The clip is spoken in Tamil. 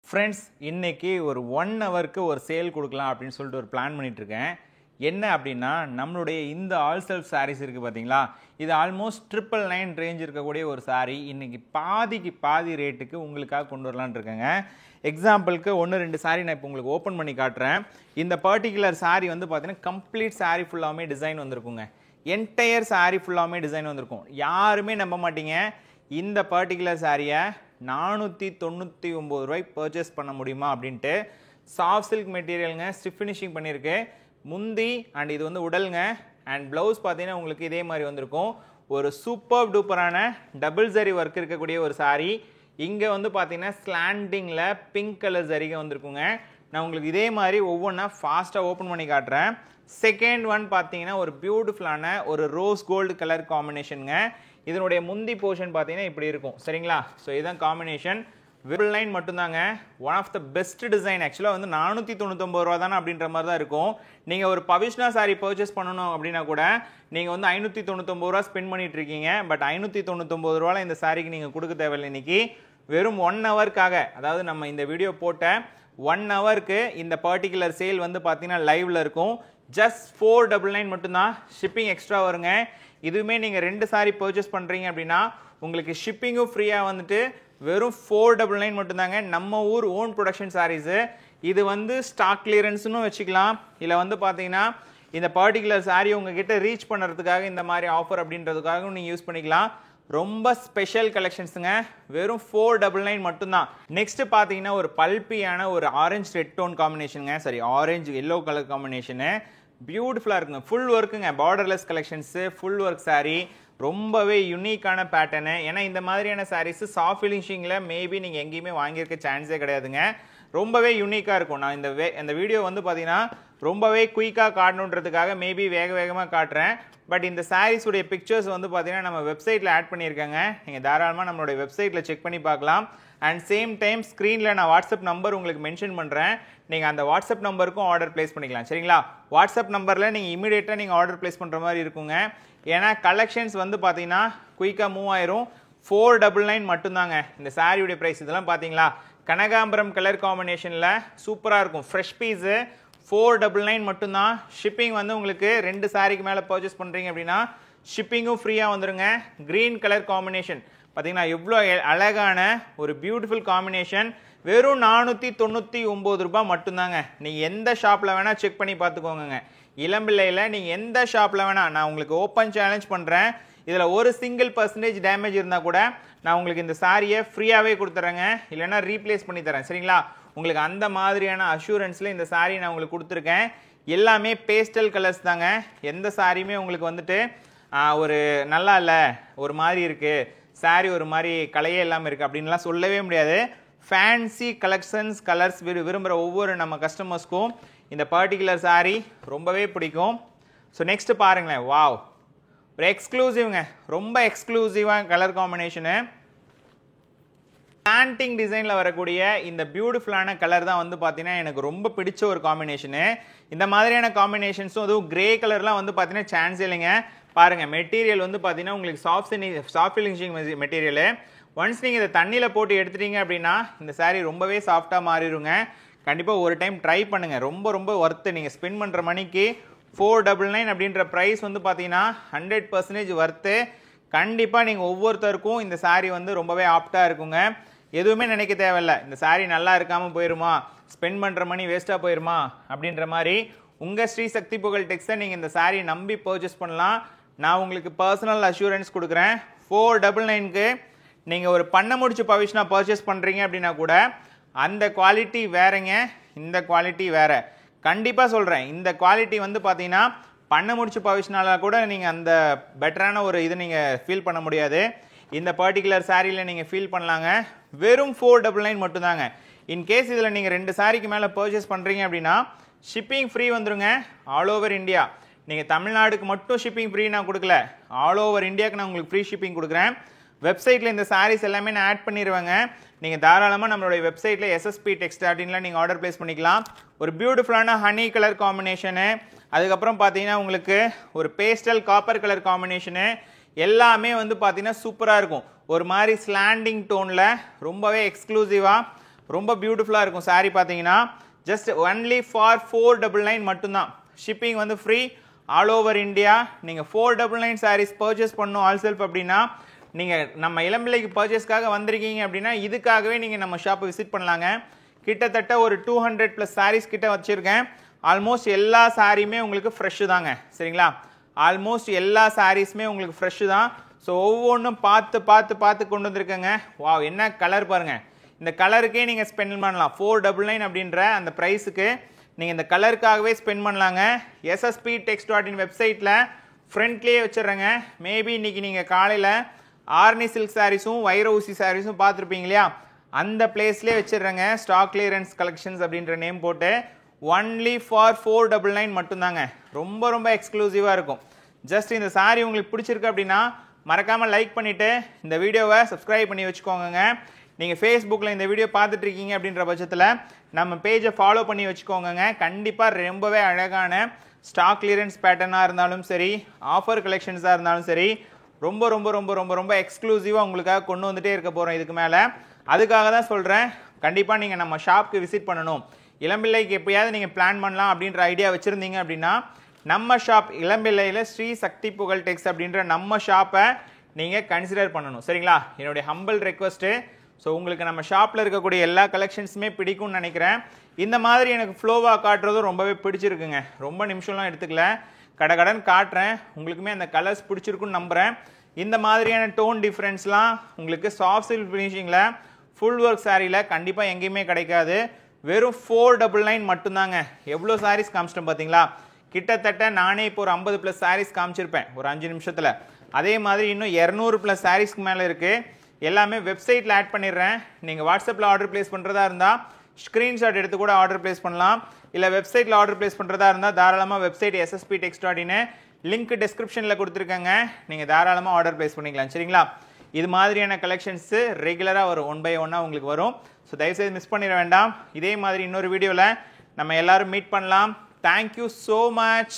ஃப்ரெண்ட்ஸ் இன்னைக்கு ஒரு 1 ஹவருக்கு ஒரு சேல் கொடுக்கலாம் அப்படின்னு சொல்லிட்டு ஒரு பிளான் பண்ணிட்டு இருக்கேன். என்ன அப்படின்னா நம்மளுடைய இந்த ஆல் செல்ஃப் சாரீஸ் இருக்குது பார்த்தீங்களா, இது ஆல்மோஸ்ட் 999 ரேஞ்ச் இருக்கக்கூடிய ஒரு சாரீ இன்னைக்கு பாதிக்கு பாதி ரேட்டுக்கு உங்களுக்காக கொண்டு வரலான்னு இருக்கேங்க. எக்ஸாம்பிளுக்கு 1-2 சாரீ நான் இப்போ உங்களுக்கு ஓப்பன் பண்ணி காட்டுறேன். இந்த பர்டிகுலர் சாரீ வந்து பார்த்தீங்கன்னா கம்ப்ளீட் சாரீ ஃபுல்லாமே டிசைன் வந்திருக்குங்க. என்டையர் சாரீ ஃபுல்லாமே டிசைன் வந்திருக்கும். யாருமே நம்ப மாட்டீங்க இந்த பர்டிகுலர் சாரியை 499 ரூபாய்க்கு பர்ச்சேஸ் பண்ண முடியுமா அப்படின்ட்டு. சாஃப்ட் சில்க் மெட்டீரியலுங்க, ஸ்டிஃப் ஃபினிஷிங் பண்ணியிருக்கு. முந்தி அண்ட் இது வந்து உடலுங்க. அண்ட் ப்ளவுஸ் பார்த்தீங்கன்னா உங்களுக்கு இதே மாதிரி வந்திருக்கும். ஒரு சூப்பர் டூப்பரான டபுள் ஜரி ஒர்க் இருக்கக்கூடிய ஒரு சாரீ. இங்கே வந்து பார்த்தீங்கன்னா ஸ்லாண்டிங்கில் பிங்க் கலர் ஜரிகை வந்திருக்குங்க. நான் உங்களுக்கு இதே மாதிரி ஒவ்வொன்றா ஃபாஸ்ட்டாக ஓப்பன் பண்ணி காட்டுறேன். செகண்ட் ஒன் பார்த்தீங்கன்னா ஒரு பியூட்டிஃபுல்லான ஒரு ரோஸ் கோல்டு கலர் காம்பினேஷனுங்க. இதனுடைய முந்தி போர்ஷன் பார்த்தீங்கன்னா இப்படி இருக்கும், சரிங்களா? ஸோ இதுதான் காம்பினேஷன். விபிள் லைன் மட்டும்தாங்க. One of the best design. ஆக்சுவலாக வந்து 499 ரூபா தானே அப்படின்ற மாதிரி தான் இருக்கும். நீங்கள் ஒரு பவிஷ்ணா சாரீ பர்ச்சேஸ் பண்ணணும் அப்படின்னா கூட நீங்கள் வந்து 599 ரூபா ஸ்பெண்ட் பண்ணிட்டு இருக்கீங்க. பட் 599 ரூபாயில் இந்த சாரீக்கு நீங்கள் கொடுக்க தேவையில்லை. இன்னைக்கு வெறும் 1 ஹவருக்காக, அதாவது நம்ம இந்த வீடியோ போட்ட 1 ஹவருக்கு இந்த பர்டிகுலர் சேல் வந்து பார்த்தீங்கன்னா லைவ்ல இருக்கும். ஜஸ்ட் 499 மட்டும்தான். ஷிப்பிங் எக்ஸ்ட்ரா வருங்க. இதுவுமே நீங்கள் 2 சாரீ பர்ச்சேஸ் பண்ணுறீங்க அப்படின்னா உங்களுக்கு ஷிப்பிங்கும் ஃப்ரீயாக வந்துட்டு வெறும் 499 மட்டும்தாங்க. நம்ம ஊர் ஓன் ப்ரொடக்ஷன் சாரீஸு. இது வந்து ஸ்டாக் கிளியரன்ஸ்னு வச்சுக்கலாம். இல்லை வந்து பார்த்தீங்கன்னா இந்த பர்டிகுலர் சாரீ உங்ககிட்ட ரீச் பண்ணுறதுக்காக இந்த மாதிரி ஆஃபர் அப்படின்றதுக்காகவும் நீங்கள் யூஸ் பண்ணிக்கலாம். ரொம்ப ஸ்பெஷல் கலெக்ஷன்ஸுங்க. வெறும் 499 மட்டும்தான். நெக்ஸ்ட் பார்த்தீங்கன்னா ஒரு பல்பியான ஒரு ஆரஞ்சு ரெட் டோன் காம்பினேஷனுங்க. சரி, ஆரஞ்சு எல்லோ கலர் காம்பினேஷனு. பியூட்டிஃபுல்லாக இருக்குங்க. ஃபுல் ஒர்க்குங்க. Borderless collections, full work sari. ரொம்பவே யூனிக்கான பேட்டர்னு. ஏன்னா இந்த மாதிரியான சாரீஸ் சாஃப்ட் ஃபினிஷிங்கில் மேபி நீங்கள் எங்கேயுமே வாங்கியிருக்க சான்ஸே கிடையாதுங்க. ரொம்பவே யூனிக்காக இருக்கும். நான் இந்த வீடியோ வந்து பார்த்தீங்கன்னா ரொம்பவே குயிக்காக காட்டணுன்றதுக்காக மேபி வேகமாக காட்டுறேன். பட் இந்த சாரீஸுடைய பிக்சர்ஸ் வந்து பார்த்தீங்கன்னா நம்ம வெப்சைட்டில் ஆட் பண்ணியிருக்காங்க. நீங்கள் தாராளமாக நம்மளுடைய வெப்சைட்டில் செக் பண்ணி பார்க்கலாம். அண்ட் சேம் டைம் ஸ்க்ரீனில் நான் வாட்ஸ்அப் நம்பர் உங்களுக்கு மென்ஷன் பண்ணுறேன். நீங்கள் அந்த வாட்ஸ்அப் நம்பருக்கும் ஆர்டர் பிளேஸ் பண்ணிக்கலாம், சரிங்களா? வாட்ஸ்அப் நம்பரில் நீங்கள் இமீடியட்டாக நீங்கள் ஆர்டர் பிளேஸ் பண்ணுற மாதிரி இருக்குங்க. ஏன்னா கலெக்ஷன்ஸ் வந்து பார்த்தீங்கன்னா குயிக்காக மூவ் ஆயிரும். 499 மட்டும்தாங்க இந்த சாரியுடைய ப்ரைஸ். இதெல்லாம் பார்த்தீங்களா கனகாம்பரம் கலர் காம்பினேஷனில் சூப்பராக இருக்கும். ஃப்ரெஷ் பீஸு 499 மட்டும்தான். ஷிப்பிங் வந்து உங்களுக்கு 2 சாரிக்கு மேலே பர்ச்சேஸ் பண்ணுறீங்க அப்படின்னா ஷிப்பிங்கும் ஃப்ரீயாக வந்துடுங்க. க்ரீன் கலர் காம்பினேஷன் பார்த்தீங்கன்னா எவ்வளோ அழகான ஒரு பியூட்டிஃபுல் காம்பினேஷன். வெறும் 499 ரூபாய் மட்டும்தாங்க. நீங்கள் எந்த ஷாப்பில் வேணால் செக் பண்ணி பார்த்துக்கோங்க. இளம்பிள்ளையில் நீங்கள் எந்த ஷாப்பில் வேணால், நான் உங்களுக்கு ஓப்பன் சேலஞ்ச் பண்ணுறேன். இதில் ஒரு % டேமேஜ் இருந்தால் கூட நான் உங்களுக்கு இந்த சாரியை ஃப்ரீயாகவே கொடுத்துட்றேங்க. இல்லைன்னா ரீப்ளேஸ் பண்ணி தரேன், சரிங்களா? உங்களுக்கு அந்த மாதிரியான அஷூரன்ஸில் இந்த சாரீ நான் உங்களுக்கு கொடுத்துருக்கேன். எல்லாமே பேஸ்டல் கலர்ஸ் தாங்க. எந்த சாரியுமே உங்களுக்கு வந்துட்டு ஒரு நல்லா இல்லை, ஒரு மாதிரி இருக்குது சாரீ, ஒரு மாதிரி கலையே இல்லாமல் இருக்குது அப்படின்லாம் சொல்லவே முடியாது. ஃபேன்சி கலெக்ஷன்ஸ் கலர்ஸ் விரும்புகிற ஒவ்வொரு நம்ம கஸ்டமர்ஸ்க்கும் இந்த பர்டிகுலர் சாரீ ரொம்பவே பிடிக்கும். ஸோ நெக்ஸ்ட் பாருங்களேன். வாவ், ஒரு எக்ஸ்க்ளூசிவ்ங்க. ரொம்ப எக்ஸ்க்ளூசிவாக கலர் காம்பினேஷனு. பிளான்டிங் டிசைனில் வரக்கூடிய இந்த பியூட்டிஃபுல்லான கலர் தான் வந்து பார்த்தீங்கன்னா எனக்கு ரொம்ப பிடிச்ச ஒரு காம்பினேஷனு. இந்த மாதிரியான காம்பினேஷன்ஸும் அதுவும் கிரே கலர்லாம் வந்து பார்த்தீங்கன்னா சான்ஸ் இல்லைங்க. பாருங்கள், மெட்டீரியல் வந்து பார்த்தீங்கன்னா உங்களுக்கு சாஃப்ட் ஃபினிஷிங் மெட்டீரியலு. ஒன்ஸ் நீங்கள் இதை தண்ணியில் போட்டு எடுத்துட்டீங்க அப்படின்னா இந்த சாரீ ரொம்பவே சாஃப்டாக மாறிடுங்க. கண்டிப்பாக ஒரு டைம் ட்ரை பண்ணுங்கள். ரொம்ப ஒர்த்து. நீங்கள் ஸ்பெண்ட் பண்ணுற மணிக்கு 499 அப்படின்ற ப்ரைஸ் வந்து பார்த்தீங்கன்னா 100% ஒர்த்து. கண்டிப்பாக நீங்கள் ஒவ்வொருத்தருக்கும் இந்த சாரீ வந்து ரொம்பவே ஆப்டாக இருக்குங்க. எதுவுமே நினைக்க தேவையில்லை, இந்த சாரீ நல்லா இருக்காமல் போயிருமா, ஸ்பெண்ட் பண்ணுற மணி வேஸ்ட்டாக போயிருமா அப்படின்ற மாதிரி. உங்கள் ஸ்ரீ சக்தி புகழ் டெக்ஸை நீங்கள் இந்த சாரீ நம்பி பர்ச்சேஸ் பண்ணலாம். நான் உங்களுக்கு பர்சனல் அஷூரன்ஸ் கொடுக்குறேன். 499க்கு நீங்கள் ஒரு பண்ண முடிச்சு பவிஷ்ணா பர்ச்சேஸ் பண்ணுறீங்க அப்படின்னா கூட அந்த குவாலிட்டி வேறங்க, இந்த குவாலிட்டி வேறு. கண்டிப்பாக சொல்கிறேன், இந்த குவாலிட்டி வந்து பார்த்தீங்கன்னா பண்ண முடிச்சு பவிஷ்னால கூட நீங்கள் அந்த பெட்டரான ஒரு இது நீங்கள் ஃபீல் பண்ண முடியாது. இந்த பர்டிகுலர் சாரியில் நீங்கள் ஃபீல் பண்ணலாங்க. வெறும் 499 மட்டும்தாங்க. இன்கேஸ் இதில் நீங்கள் 2 சாரிக்கு மேலே பர்ச்சேஸ் பண்ணுறீங்க அப்படின்னா ஷிப்பிங் ஃப்ரீ வந்துடுங்க. All over India. நீங்கள் தமிழ்நாடுக்கு மட்டும் ஷிப்பிங் ஃப்ரீ நான் கொடுக்கல, ஆல் ஓவர் இந்தியாவுக்கு நான் உங்களுக்கு ஃப்ரீ ஷிப்பிங் கொடுக்குறேன். வெப்சைட்டில் இந்த சாரீஸ் எல்லாமே நான் ஆட் பண்ணிடுவேங்க. நீங்கள் தாராளமாக நம்மளுடைய வெப்சைட்டில் SSP Textiles நீங்கள் ஆர்டர் பிளேஸ் பண்ணிக்கலாம். ஒரு பியூட்டிஃபுல்லான ஹனி கலர் காம்பினேஷனு, அதுக்கப்புறம் பார்த்தீங்கன்னா உங்களுக்கு ஒரு பேஸ்டல் காப்பர் கலர் காம்பினேஷனு, எல்லாமே வந்து பார்த்தீங்கன்னா சூப்பராக இருக்கும். ஒரு மாதிரி ஸ்லாண்டிங் டோனில் ரொம்பவே எக்ஸ்க்ளூசிவாக ரொம்ப பியூட்டிஃபுல்லாக இருக்கும் saree பார்த்தீங்கன்னா ஜஸ்ட் ஒன்லி ஃபார் 499 மட்டும்தான். ஷிப்பிங் வந்து ஃப்ரீ ஆல் ஓவர் இந்தியா. நீங்கள் 499 sarees பர்ச்சேஸ் பண்ணணும் ஆல் செல்ஃப் அப்படின்னா நீங்கள் நம்ம இளம்பிள்ளைக்கு பர்ச்சேஸ்க்காக வந்திருக்கீங்க அப்படின்னா இதுக்காகவே நீங்கள் நம்ம ஷாப்பை விசிட் பண்ணலாங்க. கிட்டத்தட்ட ஒரு 200+ sarees கிட்ட வச்சுருக்கேன். ஆல்மோஸ்ட் எல்லா சாரியுமே உங்களுக்கு ஃப்ரெஷ்ஷு தாங்க. சரிங்களா, ஆல்மோஸ்ட் எல்லா சாரீஸுமே உங்களுக்கு ஃப்ரெஷ்ஷு தான். ஸோ ஒவ்வொன்றும் பார்த்து பார்த்து பார்த்து கொண்டு வந்திருக்கேங்க. வா, என்ன கலர் பாருங்கள். இந்த கலருக்கே நீங்கள் ஸ்பெண்ட் பண்ணலாம். 499 அப்படின்ற அந்த ப்ரைஸுக்கு நீங்கள் இந்த கலருக்காகவே ஸ்பெண்ட் பண்ணலாங்க. ssp.text.in வெப்சைட்டில் ஃப்ரண்ட்லேயே வச்சிடுறேங்க. மேபி இன்றைக்கி நீங்கள் காலையில் ஆர்னி சில்க் சாரீஸும் வைர ஊசி சாரீஸும் பார்த்துருப்பீங்க இல்லையா, அந்த பிளேஸ்லேயே வச்சிடுறேங்க. ஸ்டாக் கிளியரன்ஸ் கலெக்ஷன்ஸ் அப்படின்ற நேம் போட்டு ஒன்லி ஃபார் 499 மட்டும்தாங்க. ரொம்ப ரொம்ப எக்ஸ்க்ளூசிவாக இருக்கும். ஜஸ்ட் இந்த சாரீ உங்களுக்கு பிடிச்சிருக்கு அப்படின்னா மறக்காமல் லைக் பண்ணிவிட்டு இந்த வீடியோவை சப்ஸ்கிரைப் பண்ணி வச்சுக்கோங்க. நீங்கள் ஃபேஸ்புக்கில் இந்த வீடியோ பார்த்துட்டு இருக்கீங்க அப்படின்ற பட்சத்தில் நம்ம பேஜை ஃபாலோ பண்ணி வச்சுக்கோங்க. கண்டிப்பாக ரொம்பவே அழகான ஸ்டாக் கிளியரன்ஸ் பேட்டர்னாக இருந்தாலும் சரி, ஆஃபர் கலெக்ஷன்ஸாக இருந்தாலும் சரி, ரொம்ப ரொம்ப ரொம்ப ரொம்ப ரொம்ப எக்ஸ்க்ளூசிவாக உங்களுக்காக கொண்டு வந்துட்டே இருக்க போகிறோம் இதுக்கு மேலே. அதுக்காக தான் சொல்கிறேன், கண்டிப்பாக நீங்கள் நம்ம ஷாப்க்கு விசிட் பண்ணணும். இளம்பிள்ளைக்கு எப்பயாவது நீங்கள் பிளான் பண்ணலாம் அப்படின்ற ஐடியா வச்சுருந்தீங்க அப்படின்னா நம்ம ஷாப் இளம்பிள்ளையில் ஸ்ரீ சக்தி புகழ் டெக்ஸ் அப்படின்ற நம்ம ஷாப்பை நீங்கள் கன்சிடர் பண்ணணும். சரிங்களா, என்னுடைய ஹம்பிள் ரெக்வஸ்ட்டு. ஸோ உங்களுக்கு நம்ம ஷாப்பில் இருக்கக்கூடிய எல்லா கலெக்ஷன்ஸுமே பிடிக்கும்னு நினைக்கிறேன். இந்த மாதிரி எனக்கு ஃப்ளோவாக காட்டுறதும் ரொம்பவே பிடிச்சிருக்குங்க. ரொம்ப நிமிஷம்லாம் எடுத்துக்கல, கடகடன் காட்டுறேன். உங்களுக்குமே அந்த கலர்ஸ் பிடிச்சிருக்குன்னு நம்புகிறேன். இந்த மாதிரியான டோன் டிஃப்ரென்ஸ்லாம் உங்களுக்கு சாஃப்ட் சில்க் ஃபினிஷிங்கில் ஃபுல் ஒர்க் சாரியில் கண்டிப்பாக எங்கேயுமே கிடைக்காது. வெறும் 499 மட்டும்தாங்க. எவ்வளோ சாரீஸ் காமிச்சிட்டோம் பார்த்தீங்களா. கிட்டத்தட்ட நானே இப்போ ஒரு 50+ sarees காமிச்சிருப்பேன் ஒரு 5 நிமிஷத்தில். அதே மாதிரி இன்னும் 200+ sareesக்கு மேலே இருக்குது. எல்லாமே வெப்சைட்டில் ஆட் பண்ணிடுறேன். நீங்கள் வாட்ஸ்அப்பில் ஆர்டர் ப்ளேஸ் பண்ணுறதா இருந்தால் ஸ்க்ரீன்ஷாட் எடுத்து கூட ஆர்டர் ப்ளேஸ் பண்ணலாம். இல்லை வெப்சைட்டில் ஆர்டர் ப்ளேஸ் பண்ணுறதா இருந்தால் தாராளமாக வெப்சைட் ssp.text.in லிங்க் டிஸ்கிரிப்ஷனில் கொடுத்துருக்கேங்க. நீங்கள் தாராளமாக ஆர்டர் ப்ளேஸ் பண்ணிக்கலாம். சரிங்களா, இது மாதிரியான கலெக்ஷன்ஸு ரெகுலராக வரும், 1 by 1 உங்களுக்கு வரும். ஸோ தயவுசெய்து மிஸ் பண்ணிட வேண்டாம். இதே மாதிரி இன்னொரு வீடியோவில் நம்ம எல்லாரும் மீட் பண்ணலாம். Thank you so much.